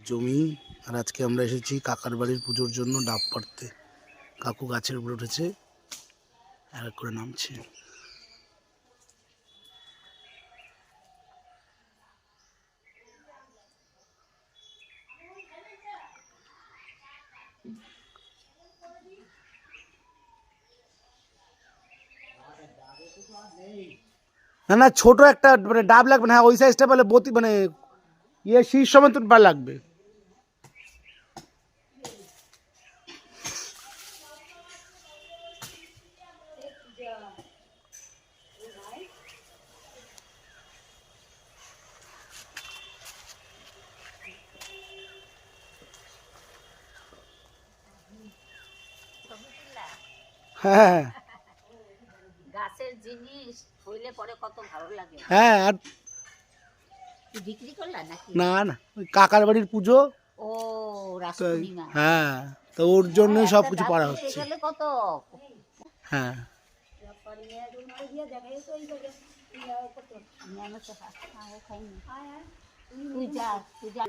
জমি। আর আজকে আমরা এসেছি কাকার বাড়ির পুজোর জন্য ডাব পাড়তে। কাকু গাছের উপরে উঠেছে, এক এক করে নামছে। না না, ছোট একটা মানে ডাব লাগবে না। হ্যাঁ, ওই সাইজটা পেলে বতি মানে শীর্ষ সমেত লাগবে। হ্যাঁ গাছের জিনিস হইলে পরে কত ভালো লাগে। হ্যাঁ। আর বিক্রি করলা নাকি? না না, ওই কাকার বাড়ির পুজো। ও রাস তো পূর্ণিমা। হ্যাঁ, তো ওর জন্যই সব কিছু পাড়া হচ্ছে। কত হ্যাঁ তুই যা তুই যা।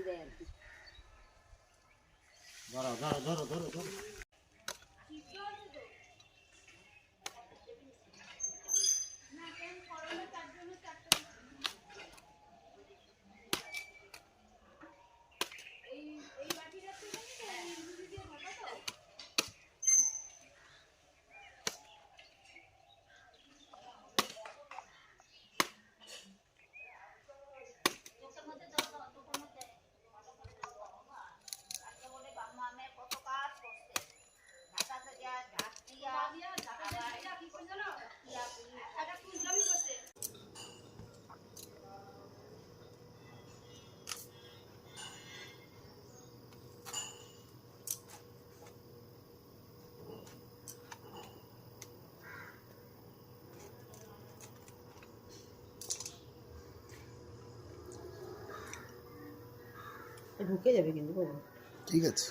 ঢুকে যাবে কিন্তু। ঠিক আছে।